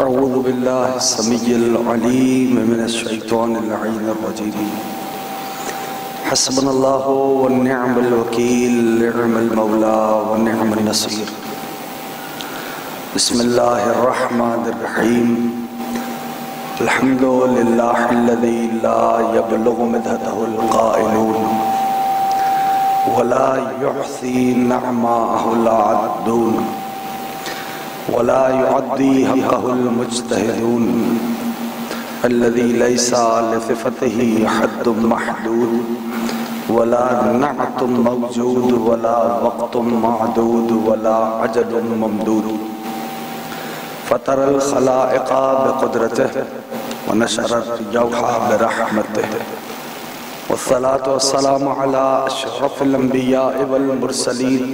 अऊज़ु बिल्लाहि समीइल अलीम मिनश शैतानिर रजीम। हस्बुनल्लाहु व निअमल वकील, निअमल मौला व निअमन नसीर। बिस्मिल्लाहिर रहमानिर रहीम। अल्हम्दुलिल्लाहिल्लज़ी ला यबलुगु मिदहहुल क़ाइलून वला युहसी निअमतहु अद्दून वला युअद्दी हक़्क़हुल मुज्तहिदून अल्लज़ी लैसा लिसिफ़तिही हद्दुम महदूद वला नअतुम मवजूद वला वक़्तुम मअदूद वला अजलुम ममदूद। फ़तरल ख़लाइक़ बिक़ुदरतिही व नशरत यौहा बिरहमतिही वस्सलातु वस्सलामु अला अशरफिल अंबिया वल मुरसलीन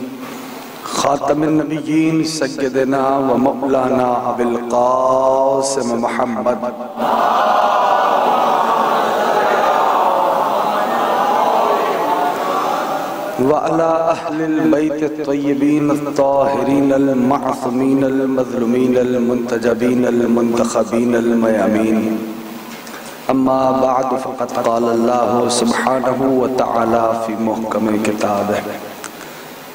खातमिन नबिय्यीन सय्यदिना व मौलाना अबुल क़ासिम मुहम्मद व अला अहलिल बैत अत्तय्यबीन अत्ताहिरीन अल-मअसूमीन अल-मज़लूमीन अल-मुंतजबीन अल-मुंतखबीन अल-मयामीन। अम्मा बअद फ़क़द क़ाल अल्लाहु सुब्हानहु व तआला फ़ी मुहकम किताबिही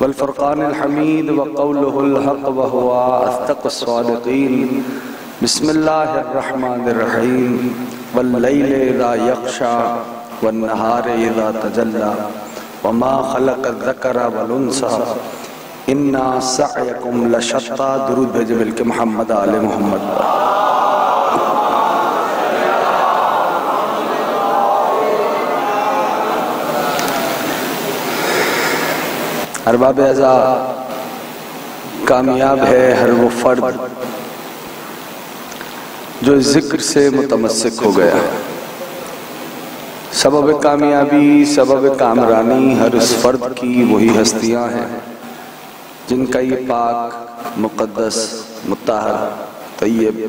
वल फ़ुरक़ानिल हमीद व क़ौलुहुल हक़ व हुवा अस्दक़ुस सादिक़ीन। बिस्मिल्लाहिर रहमानिर रहीम। वल लैलि इज़ा यग़शा वन नहारि इज़ा तजल्ला व मा ख़लक़ज़ ज़करा वल उन्सा इन्ना सअयकुम लशत्ता। दुरूद भेजे बिल्कि मोहम्मद आले मोहम्मद। अरबाब अज़ा, कामयाब है हर वो फर्द जो जिक्र से मुतमस्सिक हो गया। सबब कामयाबी, सबब कामरानी हर उस फर्द की वही हस्तियां हैं जिनका ये पाक, मुक़द्दस, मुत्तहर, तय्यब,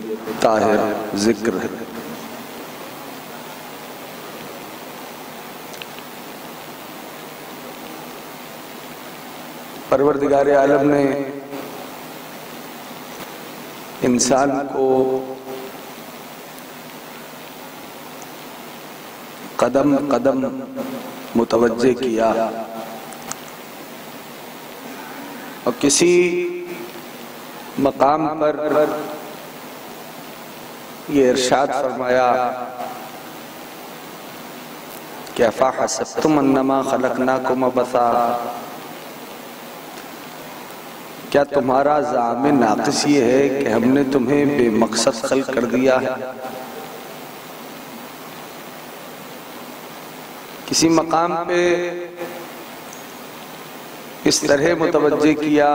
ताहिर जिक्र है। परवरदिगार आलम ने इंसान को कदम कदम मुतवज्जे किया और किसी मकाम पर ये इरशाद फरमाया कि अफ़हसिब्तुम अन्नमा ख़लक़नाकुम अबसा। क्या तुम्हारा ज़ाम नाक़िस ये है कि हमने तुम्हें बेमकसद खल्क़ कर दिया है? किसी मकाम पे इस तरह मुतवज्जे किया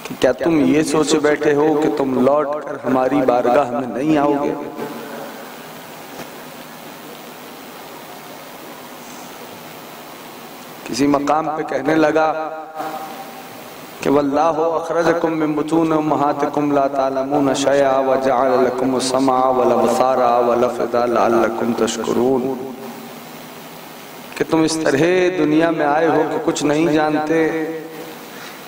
कि क्या तुम ये सोचे बैठे हो कि तुम लौट कर हमारी बारगाह में नहीं आओगे? किसी मकाम पे कहने लगा कि वल्लाहु अखरजकुम मिन बुतून उम्महातिकुम ला तालमून शयआ व जअल लकुमुस समअ वल अबसारा वल अफ़इदा लअल्लकुम तशकुरून। कि तुम इस तरह दुनिया में आए हो कि कुछ नहीं जानते।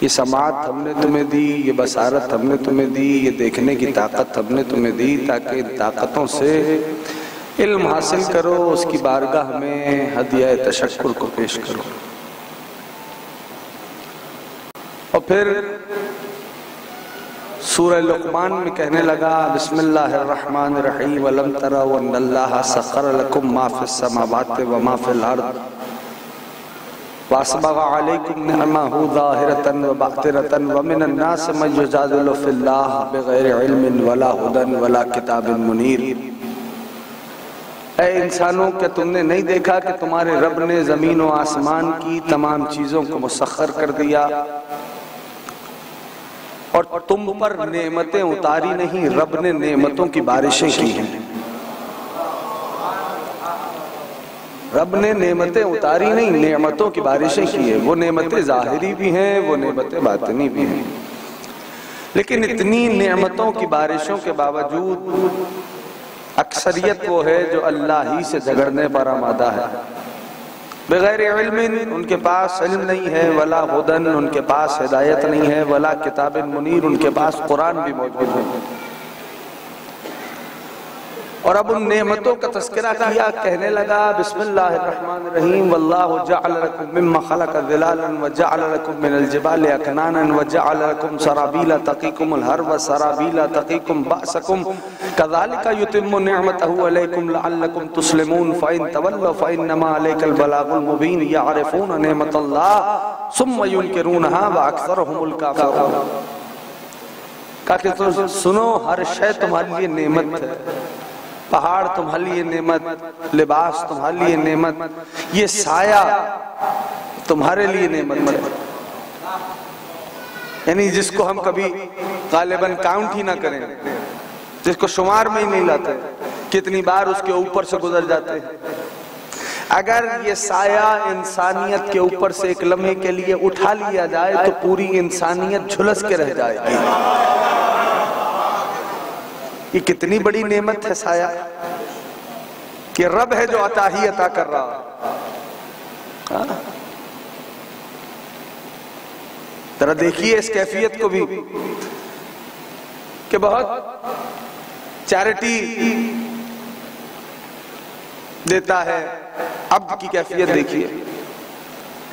ये समाअत हमने तुम्हें दी, ये बसारत हमने तुम्हें दी, ये देखने की ताकत हमने तुम्हें दी ताकि इन ताकतों से इल्म हासिल करो, उसकी बारगाह में हदिया तशक्कुर को पेश करो। और फिर सूरह लुक़मान में कहने लगा बिस्मिल्लाहिर रहमानिर रहीम वलम तरौ अन्नल्लाहा सख़्ख़र लकुम मा फ़िस समावाति व मा फ़िल अर्द व असबग़ अलैकुम निअमहु ज़ाहिरतन व बातिनतन व मिनन नासि मन युजादिलु फ़िल्लाहि बिग़ैरि इल्मिन वला हुदन वला किताबिन मुनीर। ऐ इंसानों, क्या तुमने नहीं देखा कि तुम्हारे रब ने ज़मीन व आसमान की तमाम चीज़ों को मुसख़्ख़र कर दिया और तुम पर नेमतें उतारी नहीं, रब ने नेमतों की बारिशें की हैं। रब ने नेमतें उतारी नहीं, नेमतों की बारिशें की है। वो नेमतें ज़ाहिरी भी हैं, वो नेमतें बातिनी भी हैं। लेकिन इतनी नेमतों की बारिशों के बावजूद अक्सरियत वो है जो अल्लाह ही से झगड़ने पर आमादा है। बगैर इल्मिन उनके पास इल्म नहीं है, वला हुदन उनके पास हिदायत नहीं है, वला किताबिन मुनीर उनके पास कुरान भी मौजूद है। और अब उन नेमतों का तज़किरा किया, कहने लगा बिस्मिल्लाहिर्रहमानिर्रहीम वल्लाहु जअल लकुम मिम्मा खलक़ ज़िलालन व जअल लकुम मिनल जिबालि अकनानन व जअल लकुम सराबीला तक़ीकुमुल हर व सराबीला तक़ीकुम बअसकुम कज़ालिका युतिम्मु निअमतहु अलैकुम लअल्लकुम तुस्लिमून फ़इन तवल्लव फ़इन्नमा अलैकल बलागुल मुबीन यअरिफून निअमतल्लाह सुम्मा युनकिरूनहा व अक्सरुहुमुल काफ़िरून। कहा तो सुनो, हर शय तुम्हारे लिए नेमत है, पहाड़ तुम्हारे लिए नेमत, लिबास तुम्हारे लिए नेमत, ये साया तुम्हारे लिए नेमत है। यानी जिसको हम कभी गालिबन काउंट ही ना करें, जिसको शुमार में ही नहीं लाते, कितनी बार उसके ऊपर से गुजर जाते हैं। अगर ये साया इंसानियत के ऊपर से एक लम्हे के लिए उठा लिया जाए तो पूरी इंसानियत झुलस के रह जाएगी। ये कितनी बड़ी नेमत है साया, कि रब है जो अता ही अता कर रहा। जरा देखिए इस कैफियत को भी, कि बहुत चैरिटी देता है, अब्द की कैफियत देखिए,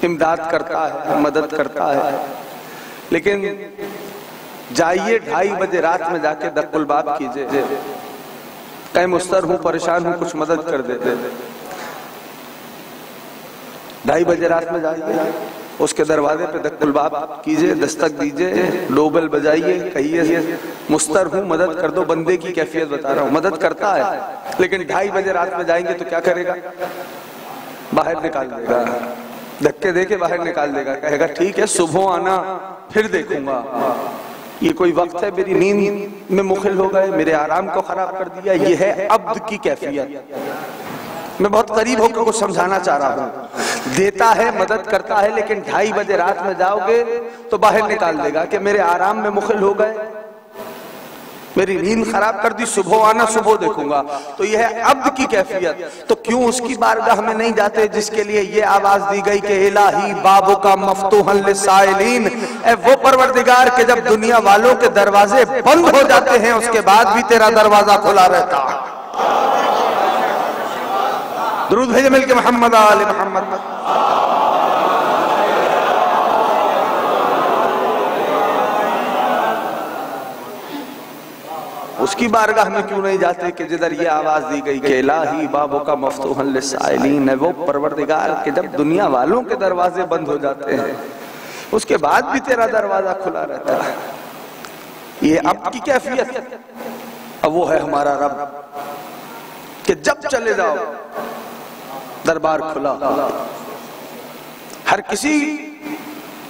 इमदाद करता है, मदद करता है, लेकिन जाइए 2:30 बजे रात में जाके दक्कुल बाब कीजिए, कहीं मुस्तर हूं, परेशान हूं, कुछ मदद कर दे। 2:30 बजे रात में जाइए, उसके दरवाजे पे दक्कुल बाब कीजिए, दस्तक दीजिए, डोबल बजाइए, कहिए मुस्तर हूं, मदद कर दो। बंदे की कैफियत बता रहा हूं, मदद करता है, लेकिन 2:30 बजे रात में जाएंगे तो क्या करेगा? बाहर निकाल देगा, धक्के देके बाहर निकाल देगा, कहेगा ठीक है सुबह आना फिर देखूंगा। ये कोई वक्त है मेरी नींद में मुखिल हो गए, मेरे आराम को खराब कर दिया। ये है अब्द की कैफियत। मैं बहुत करीब होकर कुछ समझाना चाह रहा हूँ। देता है, मदद करता है, लेकिन 2:30 बजे रात में जाओगे तो बाहर निकाल देगा कि मेरे आराम में मुखिल हो गए, मेरी नींद खराब कर दी, सुबह आना सुबह देखूंगा। तो यह है अब्द की कैफियत। तो क्यों उसकी बारगाह में नहीं जाते जिसके लिए ये आवाज दी गई कि इलाही बाबू का मफ्तूहन लिसाइलीन, ए वो परवरदिगार के जब दुनिया वालों के दरवाजे बंद हो जाते हैं उसके बाद भी तेरा दरवाजा खुला रहता है। दुरूद भेजे मिलके मोहम्मद आले मोहम्मद। उसकी बारगाह में क्यों नहीं जाते कि जिधर ये आवाज दी गई कि इलाही बाबू का मफ्तूहन लिसाइलीन, है वो परवरदिगार के जब दुनिया वालों के दरवाजे बंद हो जाते हैं उसके बाद भी तेरा दरवाजा खुला रहता है। ये अब की कैफियत। अब वो है हमारा रब कि जब चले जाओ दरबार खुला,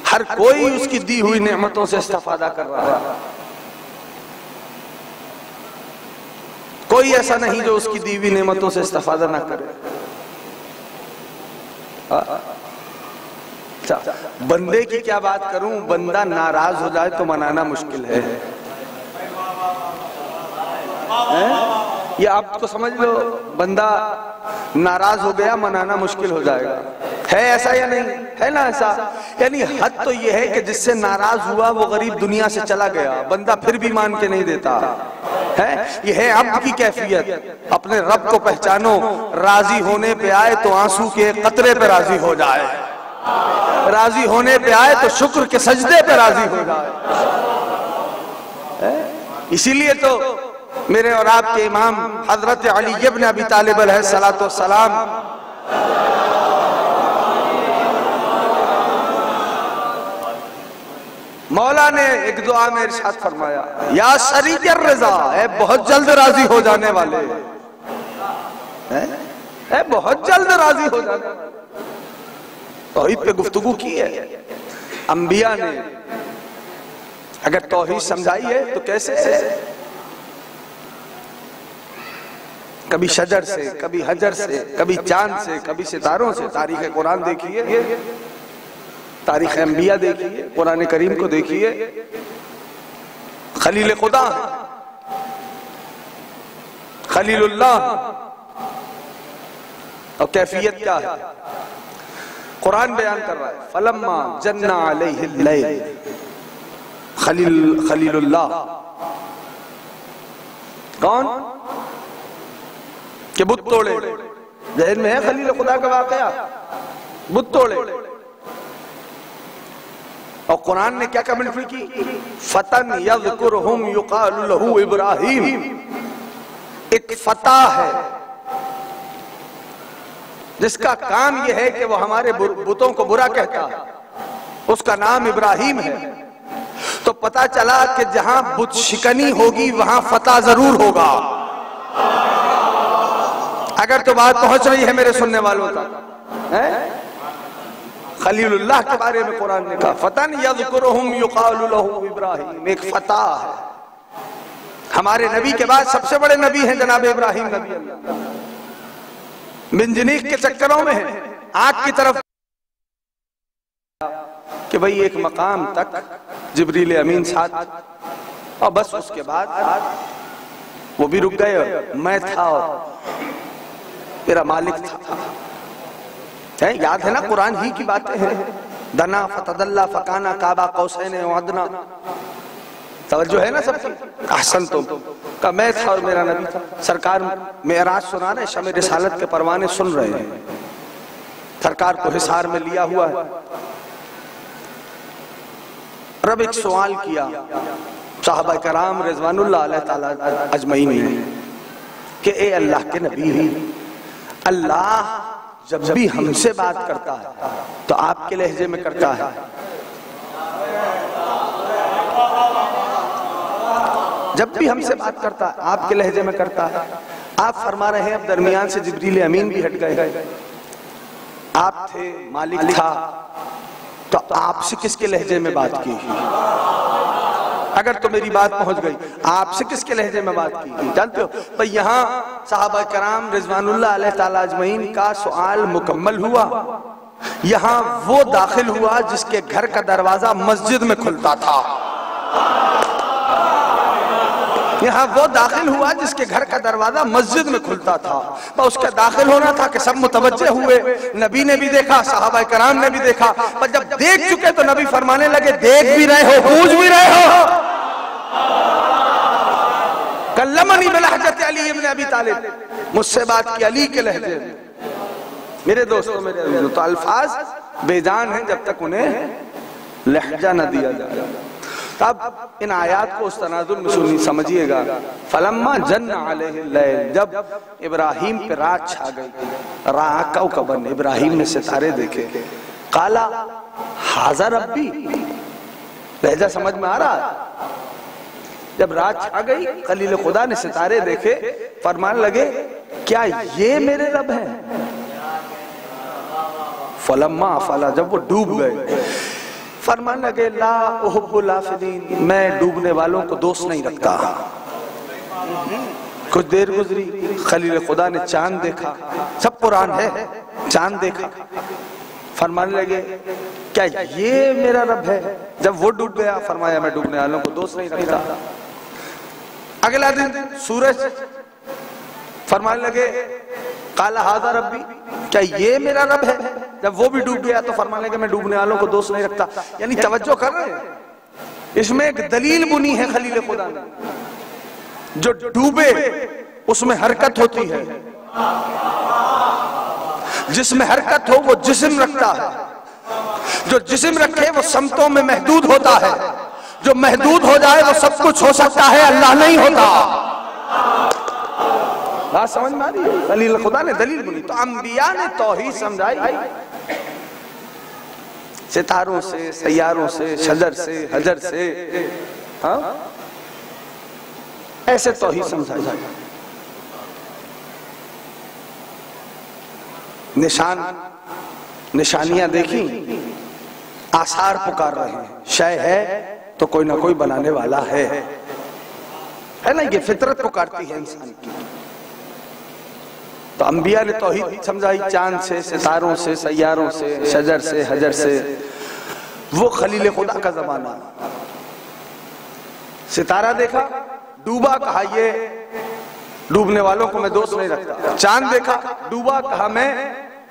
हर कोई उसकी दी हुई नेमतों से इस्तेफादा कर रहा है। कोई ऐसा नहीं जो उसकी दी हुई नेमतों से इस्तेफादा ना करे। बंदे की क्या बात करूं, बंदा नाराज हो जाए तो मनाना मुश्किल है। ये आप तो समझ लो, बंदा नाराज हो गया मनाना मुश्किल हो जाएगा। है ऐसा या नहीं है ना ऐसा? यानी हद तो ये है कि जिससे नाराज हुआ वो गरीब दुनिया से चला गया, बंदा फिर भी मान के नहीं देता है। ये है अब्द की कैफियत। अपने रब को पहचानो, राजी होने पे आए तो आंसू के कतरे पे राजी हो जाए, राजी होने पे आए तो शुक्र के सजदे पे राजी हो जाए। इसीलिए तो मेरे और आपके इमाम हजरत अली इब्न अबी तालिब अलैहिस्सलातु वस्सलाम मौला ने एक दुआ में इरशाद फरमाया, या शरीक रज़ा, है बहुत जल्द राजी हो जाने वाले, है बहुत जल्द राजी हो जाने वाले। तौहीद पे गुफ्तगू की है अंबिया ने। अगर तौहीद समझाई है तो कैसे? कभी शजर से, कभी हजर से, कभी चांद से, कभी सितारों से। तारीख कुरान देखिए, तारीख अंबिया देखिए, कुरान करीम को देखिए। खलील खुदा, खलीलुल्लाह, और कैफियत क्या है कुरान बयान कर रहा है। फलम्मा जन्ना अलैहिल लैल, खलीलुल्लाह कौन? कि बुत तोड़े। जहन में है खलील खुदा का वाकया, बुत तोड़े। और कुरान ने क्या कमेंट्री की, फतन यज़कुरहुम युक़ालु लहू इब्राहीम, एक फता है जिसका काम यह है कि वो हमारे बुतों को बुरा कहता है, उसका नाम इब्राहीम है। तो पता चला कि जहां बुत शिकनी होगी वहां फता जरूर होगा। अगर तो बात पहुंच रही है मेरे सुनने वालों तक, है खलीलुल्लाह के बारे में कुरान ने कहा फतन यज़कुरहुम युक़ालु लहू इब्राहीम, एक फता है। हमारे नबी के बाद सबसे बड़े नबी हैं जनाब इब्राहीम नबी। मिंजनीक के चक्करों में है, आग की तरफ कि भाई एक मकाम तक जिब्रील अमीन साथ, और बस उसके बाद वो भी रुक गए। मैं था और मेरा मालिक था, है याद है ना, कुरान ही की बातें हैं। दना फतदल्ला फकाना काबा कौसैन व अदना, तवज्जो है ना सबकी। अहसन तुम का मैं था और मेरा नबी था। सरकार मेराज सुना रहे, शमे रिसालत के परवाने सुन रहे हैं, सरकार को हिसार में लिया हुआ है। रब एक सवाल किया साहबा कराम रिजवानुल्लाह अलैहि ताला अजमईन ने कि ए अल्लाह के नबी, अल्लाह जब भी हमसे बात करता है तो आपके लहजे में करता है, जब भी हमसे बात करता है आपके लहजे में करता है। आप फरमा रहे हैं अब दरमियान से जिब्रील अमीन भी हट गए, आप थे, मालिक था, तो आपसे किसके लहजे में बात की? अगर तो मेरी बात पहुंच गई, आपसे किसके लहजे में बात की? जानते हो भाई, यहाँ साहबा कराम रिजवानुल्लाह अलैहि ताला अजमईन का सवाल मुकम्मल हुआ। यहाँ वो दाखिल हुआ जिसके घर का दरवाजा मस्जिद में खुलता था। यहाँ वो दाखिल हुआ जिसके घर का दरवाजा मस्जिद में खुलता था। पर उसका दाखिल होना था कि सब मुतवज्जे हुए, नबी ने भी देखा, सहाबा कराम ने भी देखा। पर जब देख चुके तो नबी फरमाने लगे, देख भी रहे हो, पूछ भी रहे हो। कल्लमनी बिलहजत अली इब्न अबी तालिब, मुझसे बात की अली के लहजे में। मेरे दोस्तों, मेरे अजीजों, तो अल्फाज बेजान हैं जब तक उन्हें लहजा न दिया जाए। तब इन आयात को उस तनाजुल में सुनी समझिएगा। फलम्मा जन्ना अलैहि लैल, जब इब्राहिम पे रात छा गई, राअ कौकबन, इब्राहिम ने सितारे देखे। काला हाज़ा रब्बी, लहजा समझ में आ रहा। जब रात छा गई, खलील खुदा ने सितारे देखे, फरमाने लगे क्या ये मेरे रब हैं? फलम्मा फला, जब वो डूब गए, फरमान लगे ला उहुब्बुल आफिलीन, मैं डूबने वालों को दोस्त नहीं रखता। कुछ देर गुजरी, खलील खुदा ने चांद देखा, सब कुरान है, चांद देखा, फरमाने लगे क्या ये मेरा रब है? जब वो डूब गया, फरमाया मैं डूबने वालों को दोस्त नहीं रखता। अगला दिन सूरज, फरमाने लगे काला हाज़ा रब्बी, क्या ये मेरा रब है? जब वो भी डूब गया तो फरमाने लगे मैं डूबने वालों को दोस्त नहीं रखता। यानी तवज्जो कर रहे हैं, इसमें एक दलील बुनी है खलील खुदा ने। जो डूबे उसमें हरकत होती है, जिसमें हरकत हो वो जिस्म रखता है, जो जिस्म रखे वो समतों में महदूद होता है, जो महदूद हो जाए वो सब कुछ हो सकता है, अल्लाह नहीं होता। बात समझ में आ रही है? खलील खुदा ने दलील बुनी, तो अंबिया ने तौहीद समझाई, सितारों से, सैयारों से, शजर से, हजर से, हाँ ऐसे तौहीद समझाई। निशानियां देखी, आसार पुकार रहे हैं, शय है तो कोई ना कोई बनाने वाला है ना, ये फितरत पुकारती है इंसान की। तो अंबिया ने तौहीद समझाई, चांद से, सितारों से, सैयारों से, शजर से, हजर से। वो खलील खुदा का जमाना, सितारा देखा, डूबा, कहा ये डूबने वालों को मैं दोस्त नहीं रखता। चांद देखा, डूबा, कहा मैं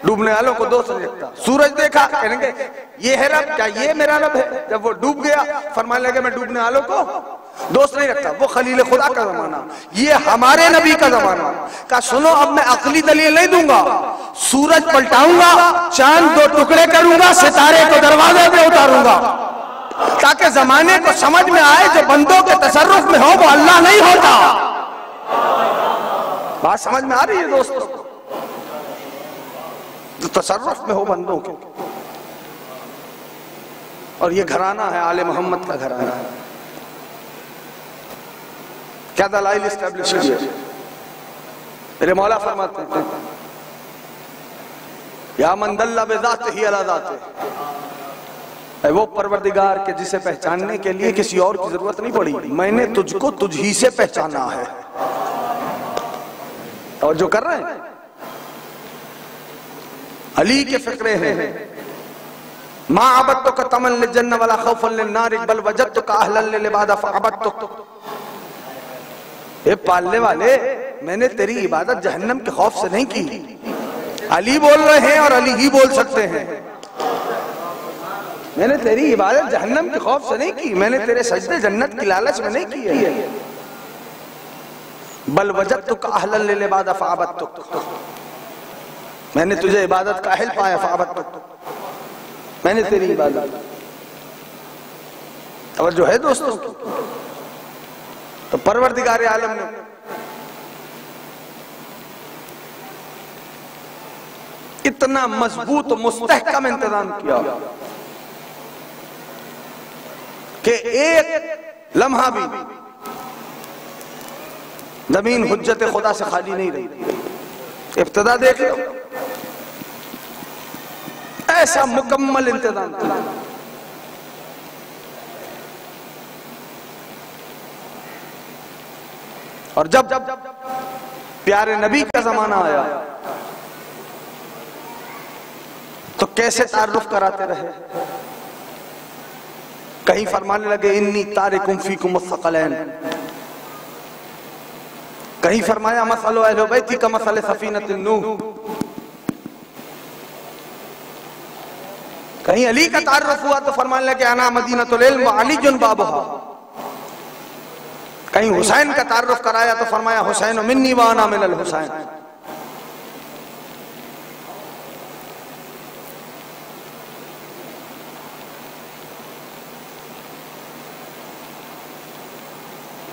डूबने वालों को दोस्त नहीं रखता। सूरज देखा, कहेंगे ये है रब, क्या ये मेरा रब है? जब वो डूब गया, फरमाने लगे मैं डूबने वालों को, दोस्त नहीं रखता। वो खलील खुदा का जमाना, ये हमारे नबी का जमाना। का सुनो, अब मैं अकली दलील नहीं दूंगा, सूरज पलटाऊंगा, चांद दो टुकड़े करूंगा, सितारे को दरवाजे पे उतारूंगा, ताकि जमाने को समझ में आए जो बंदों के तसर्रुफ में हो वो अल्लाह नहीं होता। बात समझ में आ रही है दोस्तों? जो तसर्रुफ में हो बंदों के। और ये घराना है आले मोहम्मद का घराना है। क्या दलाइल इस्टेब्लिश किए? मेरे मौला फरमाते हैं, या मन दल्ला बेज़ात ही अला ज़ात, वो परवरदिगार के जिसे पहचानने के लिए किसी और की जरूरत नहीं पड़ी, मैंने तुझको तुझ ही से पहचाना है। और जो कर रहे हैं अली के फिक्रे हैं, माँ अबद तो का तमल जन्नत वाला खौफन लिन्नार बल वजद तो का अहलन लिबादा फअबद तो। ये पालने वाले, मैंने तेरी इबादत जहन्नम के खौफ से नहीं की। अली बोल रहे हैं और अली ही बोल सकते हैं, मैंने तेरी इबादत जहन्नम के खौफ से नहीं की, मैंने तेरे सजदे जन्नत की लालच में नहीं किए। बल वजदतु का अहलन लिबादा फअबदतु, मैंने तुझे इबादत का अहल पाया फअबदतु, मैंने तेरी इबादत। और जो है दोस्तों, तो परवरदिगार आलम ने इतना मजबूत मुस्तहकम इंतजाम किया कि एक लम्हा भी जमीन हुज्जत खुदा से खाली नहीं रही। इब्तिदा देख लो, ऐसा मुकम्मल इंतजाम था। और जब प्यारे नबी का जमाना आया तो कैसे तारुफ कराते रहे। कहीं फरमाने लगे इन्नी तारिकुम फीकुम मुस्तक़लैन, कहीं फरमाया मसलो अहले बैती का मसल सफीनतुन नूह, कहीं अली का तारुफ हुआ तो फरमाने लगे अना मदीनतुल इल्म व अलीजुन बाबुहा, कहीं हुसैन का तारुफ कराया तो फरमाया हुसैन मिन्नी व अना मिनल हुसैन।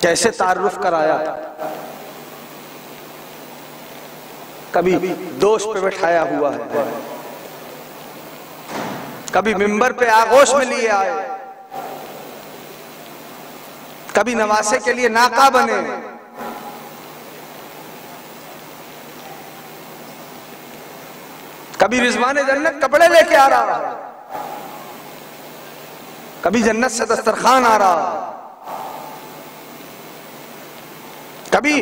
कैसे तारुफ कराया, कभी दोष पे बैठाया हुआ है, कभी मिंबर पे आगोश में लिए आए, कभी नवासे के लिए नाका बने, कभी रिजवान जन्नत कपड़े लेके आ रहा है, कभी जन्नत से दस्तरखान आ रहा है, कभी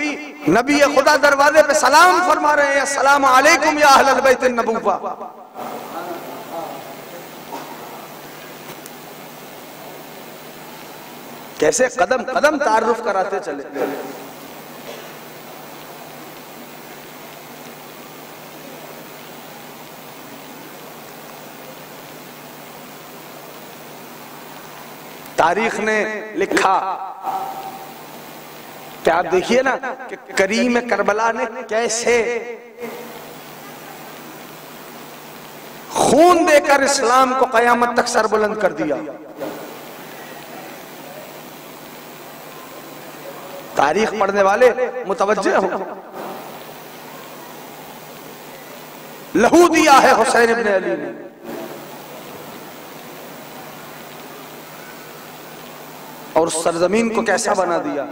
नबी खुदा दरवाजे पे सलाम फरमा रहे हैं अस्सलाम अलैकुम या अहलल बैत नबुव्वा। कैसे कदम कदम तारुफ कराते चले। तारीख ने लिखा कि आप देखिए ना कि करीम करबला ने कैसे खून देकर इस्लाम को कयामत तक सरबुलंद कर दिया। तारीख पढ़ने वाले मुतवज्जे हो, लहू दिया है हुसैन इब्न अली ने। और उस सरजमीन को कैसा बना दिया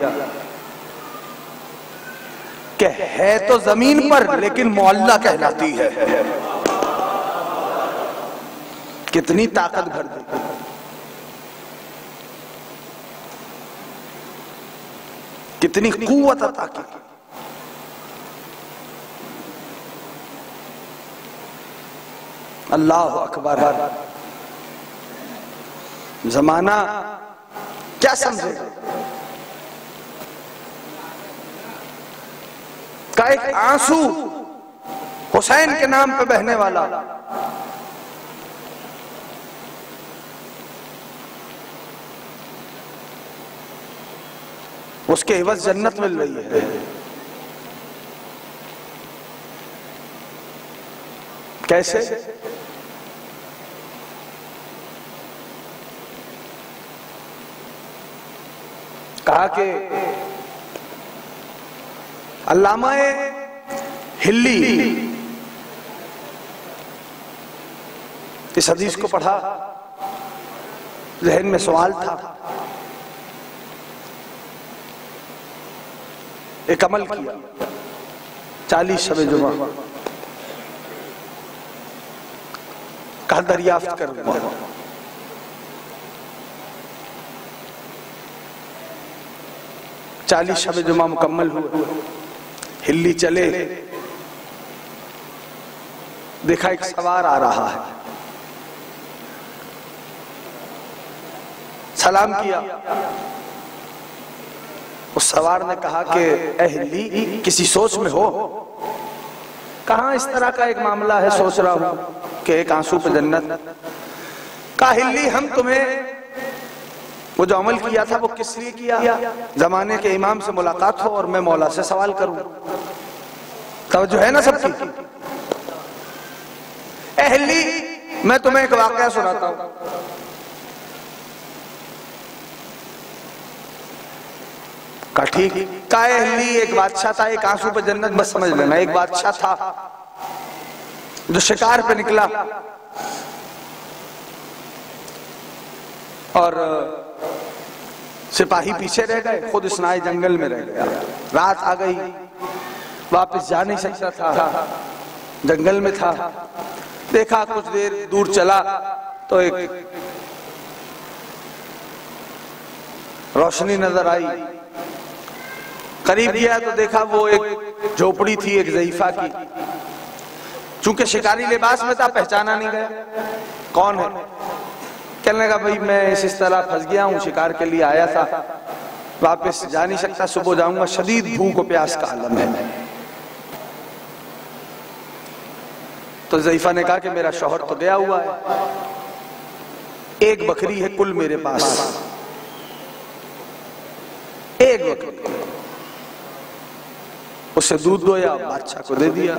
कि है तो जमीन पर लेकिन मोहल्ला कहलाती है। कितनी ताकत भर दी, कितनी कुव्वत अता की। अल्लाह अकबर। जमाना क्या समझे का एक आंसू हुसैन के नाम पे बहने वाला, उसके एवज जन्नत मिल रही है। कैसे? कहा कि अल्लामा हिल्ली इस हदीस को पढ़ा, जहन में सवाल था, एक अमल किया, 40 शब जुमा कहा दरियाफ्त करूंगा। चालीस शब जुमा मुकम्मल हुए, हिल्ली चले, देखा एक सवार आ रहा है, सलाम किया। उस सवार ने कहा कि ए हिल्ली, किसी सोच में हो? कहा इस तरह का एक मामला है, सोच रहा हूं कि एक आंसू पे जन्नत। कहा हिल्ली, हम तुम्हें वो जो अमल किया था वो किस लिए किया? जमाने के इमाम से मुलाकात हो और मैं मौला से सवाल करूं। तवज्जो है ना सबकी? ए हिल्ली, मैं तुम्हें एक वाकया सुनाता हूं। कहा ठीक। कहा हिल्ली, एक बादशाह था, एक आंसू पे जन्नत बस समझ लेना। एक बादशाह था जो शिकार पे निकला और सिपाही पीछे रह गए, खुद इसनाए जंगल में रह गया। रात आ गई, वापस जा नहीं सकता था, जंगल में था। देखा कुछ देर दूर चला तो एक रोशनी नजर आई। करीब गया तो देखा वो एक झोपड़ी थी, एक ज़ईफा की। चूंकि शिकारी लिबास में था, पहचाना नहीं गया कौन है। कहने लगा भाई मैं इस तरह फंस गया हूं, शिकार के लिए आया था, वापस जा नहीं सकता, सुबह जाऊंगा, शदीद भूख और प्यास का आलम है। तो ज़ईफा ने कहा कि मेरा शौहर तो गया हुआ है, एक बकरी है कुल मेरे पास, एक बकरी, उससे दूध दोया, बादशाह को दे दिया।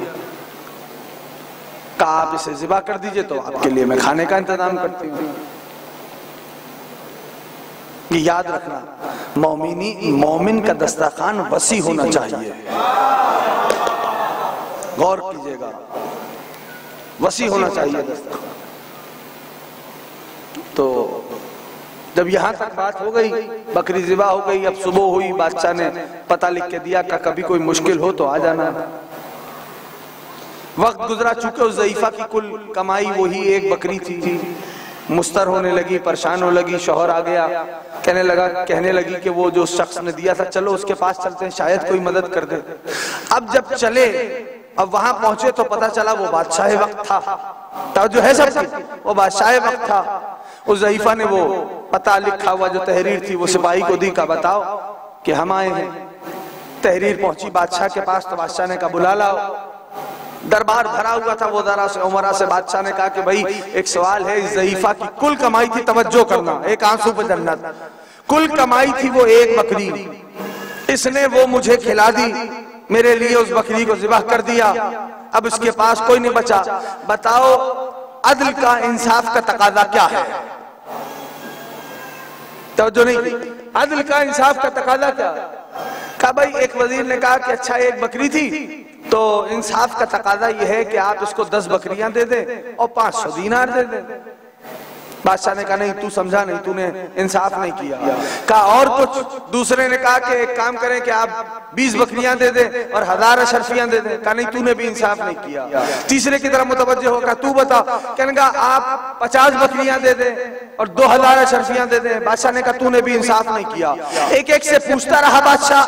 कहा आप इसे ज़िबा कर दीजिए तो आपके लिए मैं खाने का इंतजाम करती हूँ। ये याद रखना, मोमिन का दस्तरखान वसी होना चाहिए, गौर कीजिएगा, वसी होना चाहिए दस्तरखान। तो जब यहां तक बात हो गई, बकरी ज़िबा हो गई, अब सुबह हुई, बादशाह ने पता लिख के दिया कि कभी कोई मुश्किल हो तो आ जाना। वक्त गुजरा, चुके उस ज़ईफा की कुल कमाई वही एक बकरी थी। मुस्तर होने लगी, परेशान होने लगी, शौहर आ गया, कहने लगी कि वो जो शख्स ने दिया था, चलो उसके पास चलते हैं, शायद कोई मदद कर दे। अब जब चले, अब वहां पहुंचे तो पता चला वो बादशाह वक्त था। तो जो है सबकी, वो बादशाह वक्त था। उस ज़ईफा ने वो पता लिखा हुआ जो तहरीर थी वो सिपाही को दी, का बताओ कि हम आए हैं। तहरीर पहुंची बादशाह के पास, तो बादशाह ने कहा बुला लाओ। दरबार भरा हुआ था, वो दरा से उमरा से। बादशाह ने कहा कि भाई एक सवाल है, इस ज़ईफा की कुल कमाई थी, तवज्जो करना, एक आंसू पे जन्नत, कुल कमाई थी वो एक बकरी, इसने वो मुझे खिला दी, मेरे लिए उस बकरी को ज़िबा कर दिया, अब इसके पास कोई नहीं बचा। बताओ अदल का, इंसाफ का तकाजा क्या है? तवज्जो नहीं, अदल का, इंसाफ का तकाजा क्या? कहा भाई, एक वजीर ने कहा कि अच्छा एक बकरी थी, तो इंसाफ का तकाजा यह है कि आप इसको 10 बकरियां दे दे और 500 दीनार दे दे। बादशाह ने कहा नहीं, तू समझा नहीं, तूने इंसाफ नहीं किया। कहा और कुछ? दूसरे ने कहा कि एक काम करें कि आप 20 बकरियां दे दे और 1000 अशरफियां दे दे। कहा नहीं, तूने भी इंसाफ नहीं किया। तीसरे की तरफ मुतवज्जो होगा, तू बता। कहने का आप 50 बकरियां दे दे और 2000 अशरफियां दे दे। बादशाह ने कहा तूने भी इंसाफ नहीं किया। एक एक से पूछता रहा बादशाह,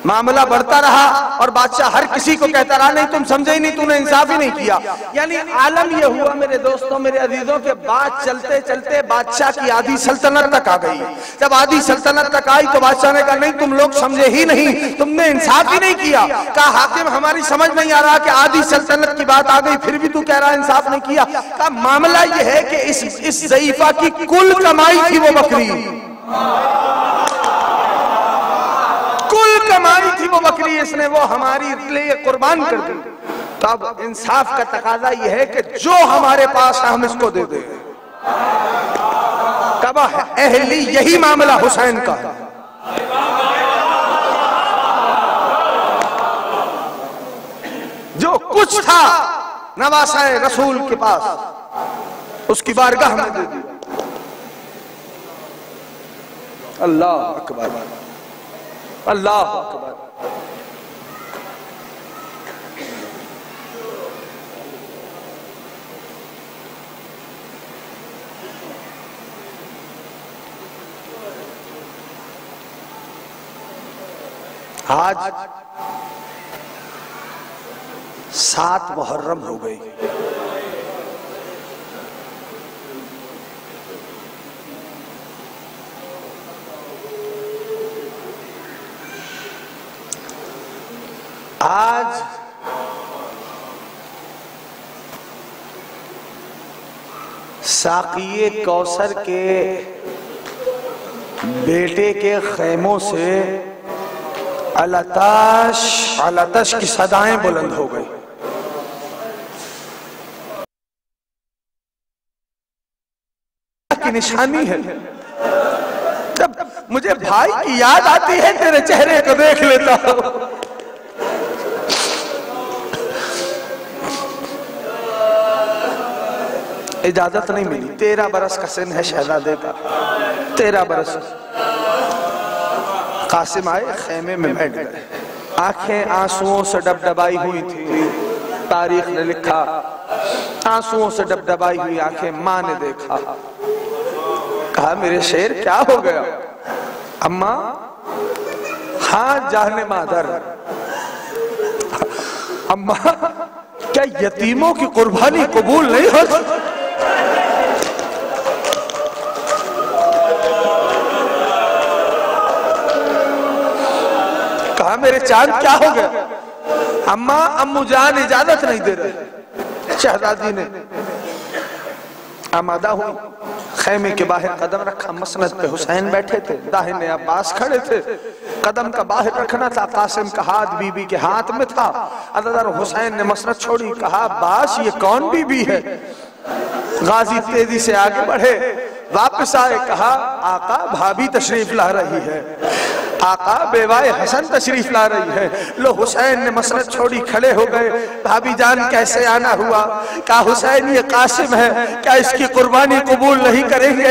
मामला बढ़ता रहा और बादशाह हर किसी को कहता रहा, नहीं तुम समझे ही नहीं, तूने इंसाफ ही नहीं किया। यानी आलम यह हुआ मेरे दोस्तों, मेरे अजीजों, के बात चलते चलते बादशाह की आधी सल्तनत तक आ गई। जब आधी सल्तनत तक आई तो बादशाह ने कहा नहीं, तुम लोग समझे ही नहीं, तुमने इंसाफ ही नहीं किया। कहा हाकिम, हमारी समझ नहीं आ रहा कि आधी सल्तनत की बात आ गई, फिर भी तू कह रहा इंसाफ नहीं किया। कहा मामला यह है कि इस ज़ईफा की कुल कमाई थी वो बकरी, वो बकरी इसने वो हमारी लिए कुर्बान कर दी। तो अब इंसाफ का तकाजा यह है कि जो हमारे पास है हम इसको दे दें। तब अहली यही मामला हुसैन का है। जो कुछ था नवासाए रसूल के पास उसकी बारगाह में दे दी। अल्लाह अकबर, अल्लाह अकबर। आज 7 मुहर्रम हो गई। आज साक़िए कौसर के बेटे के खैमों से अलताश अलतश की सदाएं बुलंद हो गई। की निशानी है। जब मुझे भाई की याद आती है तेरे चेहरे को देख लेता हूं। इजाजत नहीं मिली। 13 बरस का सिन है शहजादे का, 13 बरस। कासिम आए, खेमे में बैठ गए। आंखें आंसुओं से डबडबाई हुई थी। तारीख ने लिखा आंसुओं से डबडबाई हुई आंखें। मां ने देखा, कहा मेरे शेर क्या हो गया? अम्मा, हाँ जाने मादर। अम्मा, क्या यतीमों की कुर्बानी कबूल नहीं होती? कहा मेरे चांद क्या हो गया? अम्मा, अम्मू जान इजाजत नहीं दे रहे। शहजादी ने आमादा हुई, खेमे के बाहर कदम रखा। मसनद पे हुसैन बैठे थे, दाहिने अब्बास खड़े थे। कदम का बाहर रखना था। कासिम का हाथ बीबी के हाथ में था। अदर हुसैन ने मसनद छोड़ी, कहा अब्बास ये कौन बीबी है? गाजी तेजी से आगे बढ़े, वापस आए, कहा आका भाभी तशरीफ ला रही है। आका बेवाए हसन तशरीफ ला रही है। लो हुसैन ने मसनद छोड़ी, खड़े हो गए। भाभी जान कैसे आना हुआ? कहा हुसैन ये कासिम है, क्या इसकी कुर्बानी कबूल नहीं करेंगे?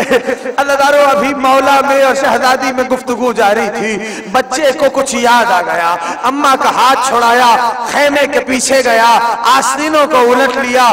अल्लाह, अभी मौला में और शहजादी में गुफ्तगू जारी थी। बच्चे को कुछ याद आ गया। अम्मा का हाथ छुड़ाया, खेमे के पीछे गया, आस्तीनों को उलट लिया।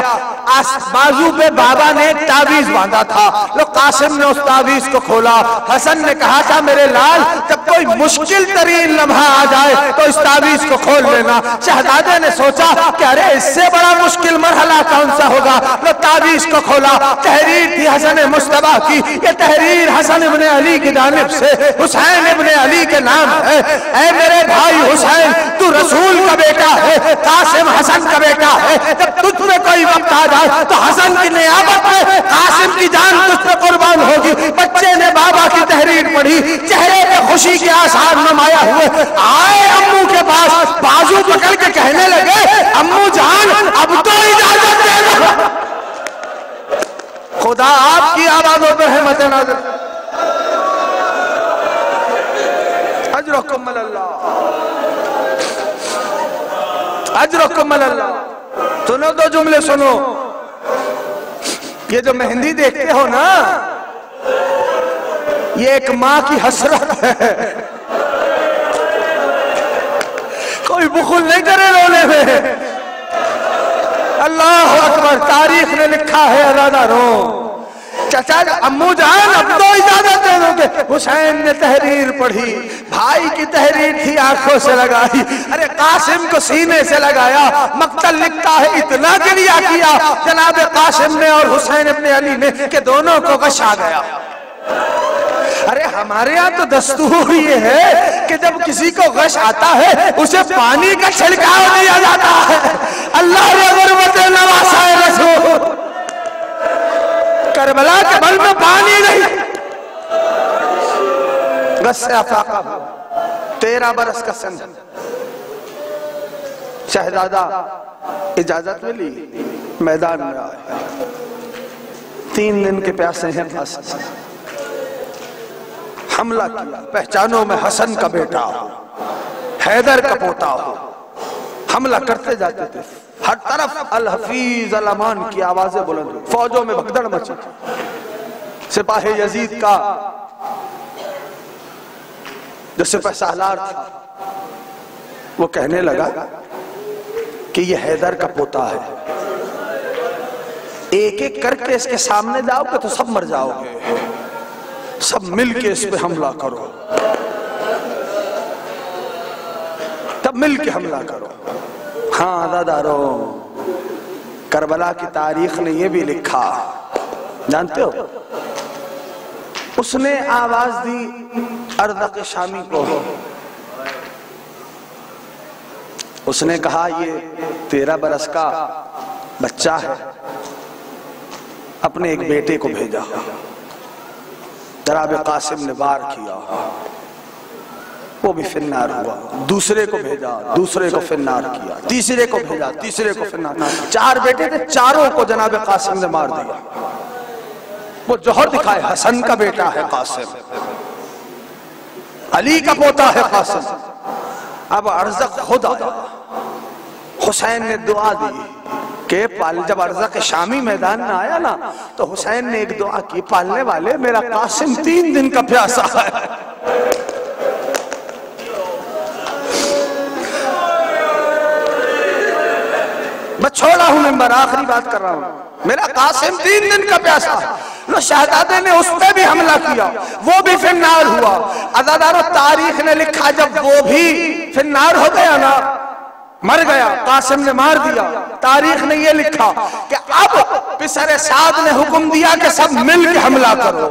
बाजू पे बाबा ने एक ताबीज बांधा था। लो कासिम ने उस ताबीज को खोला। हसन ने कहा था मेरे लाल, जब कोई मुश्किल तरीन लम्हा आ जाए तो इस ताबीज को खोल लेना। शहजादे ने सोचा कि अरे इससे बड़ा मुश्किल मरहला कौन सा होगा। लो ताबीज को खोला। तहरीर थी हसन मुस्तफा की। ये तहरीर हसन इब्ने अली की जानिब से हुसैन इब्ने अली के नाम है। ऐ मेरे भाई हुसैन, तू रसूल का बेटा है, कासिम हसन का बेटा है। जब तुझ में कोई वक्त आ जाए तो हसन की नियाबत में कासिम की जान तुझ पे कुर्बान होगी। बच्चे ने बाबा की तहरीर पढ़ी, चेहरे पे खुशी के आसार नुमाया हुए। आए अम्मू के पास, बाजू पकड़ के कहने लगे अम्मू जान अब तो इजाजत दे दो। खुदा आपकी आवाजों पर रहमत नाज़िल। अजरकुम अल्लाह, अजरकुम अल्लाह। सुनो दो जुमले सुनो। ये जो मेहंदी देखते हो ना, ये एक माँ की हसरत है। कोई बुखुल नहीं करे रोने में। अल्लाह अकबर। तारीख ने लिखा है अदादा रो। चाचा अम्मू जान अब तो इजाजत दे दोगे? हुसैन ने तहरीर पढ़ी, भाई की तहरीर थी, आंखों से लगाई। अरे कासिम को सीने से लगाया। मक्तल लिखता है इतना गिरिया किया जनाब कासिम ने और हुसैन इब्ने अली ने कि दोनों को गश आ गया। अरे हमारे यहाँ तो दस्तूर ये है कि जब किसी को गश आता है उसे पानी का छिड़काव दिया जाता है। अल्लाह ने गुरबत नवासाए रसूल। करबला के बल में पानी नहीं। गश से अफाका 13 बरस का सन। शहजादा इजाजत मिली, मैदान में आए। 3 दिन के प्यासे हैं कासिम। हमला किया, पहचानो मैं हसन का बेटा हूं, हैदर का पोता हूं। हमला करते जाते थे, हर तरफ अल हफीज अल अमान की आवाजें बुलंद हुई, फौजों में भगदड़ मची। सिपाही यजीद का जो सिपह सालार था वो कहने लगा कि ये हैदर का पोता है, एक एक करके इसके सामने जाओगे तो सब मर जाओगे, सब मिलके इस पे हमला करो, तब मिलके हमला करो। हाँ अदादारों, करबला की तारीख ने यह भी लिखा, जानते हो, उसने आवाज दी अर्ज़क़ शामी को। उसने कहा ये 13 बरस का बच्चा है, अपने एक बेटे को भेजा। जनाब कासिम ने वार किया, वो भी फिन्नार हुआ। दूसरे को भेजा, दूसरे को फिन्नार किया। तीसरे को भेजा, तीसरे को फिन्नार। 4 बेटे थे, चारों को जनाब कासिम ने मार दिया। वो जौहर दिखाए, हसन का बेटा है कासिम, अली का पोता है कासिम। अब अर्ज़क़ खुद आया। हुसैन ने दुआ दी कि जब अर्ज़क़ शामी मैदान में आया ना, तो हुसैन ने एक दुआ की, पालने वाले मेरा कासिम 3 दिन का प्यासा है। मैं छोड़ा हूं मिंबर, आखिरी बात कर रहा हूं, मेरा कासिम 3 दिन का प्यासा। लो शहजादे ने उस पर भी हमला किया, वो भी फिन्नार हुआ। अज़ादारों, तारीख ने लिखा जब वो भी फिन्नार हो गया ना, मर गया, कासिम ने मार दिया, तारीख ने ये लिखा कि अब पिसरे साद ने हुक्म दिया कि सब मिल के हमला करो।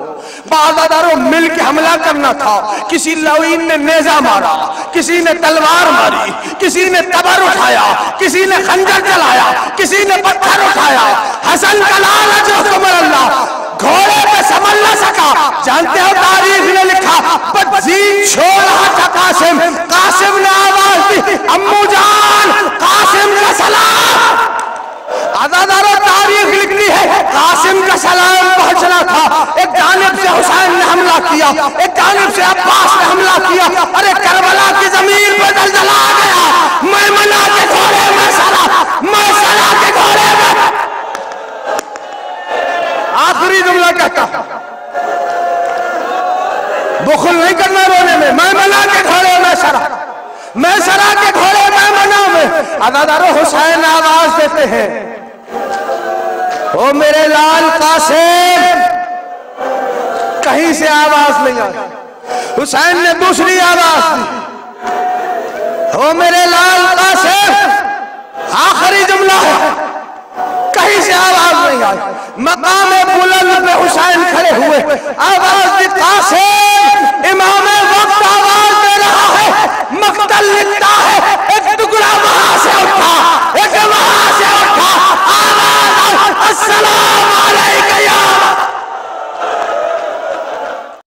बाज़ादारों, मिल के हमला करना था। किसी लवीन ने नेजा मारा, किसी ने तलवार मारी, किसी ने तबर उठाया, किसी ने खंजर चलाया, किसी ने पत्थर उठाया। हसन का लाल जो हुक्म अल्लाह, घोड़े पे संभल न सका। जानते हो तारीख ने लिखा, बदजीत छोड़ रहा था कासिम। कासिम ने आवाज दी, अम्मू जान, कासिम का सलाम। आज़ादारों, तारीख लिखती है कासिम का सलाम पहुंचना था। एक जानिब से हुसैन ने हमला किया, एक जानिब से अब्बास ने हमला किया। अरे करबला की जमीन पर जलजला गया। मैमना के घोड़े में सला, मैं सला के घोड़े में। आखिरी जुमला कहता, बुखल नहीं करना रोने में। मैमना के घोड़े में सरा, मैं सरा के घोड़े मैमना में। आज़ादारों, हुसैन आवाज देते हैं, ओ मेरे लाल कासिम। कहीं से आवाज नहीं आई। हुसैन ने दूसरी आवाज दी, ओ मेरे लाल कासिम। आखिरी जुमला है, कहीं से आवाज नहीं आई। मकाम बुलंद पे हुसैन खड़े हुए, आवाज दी, कासिम। इमाम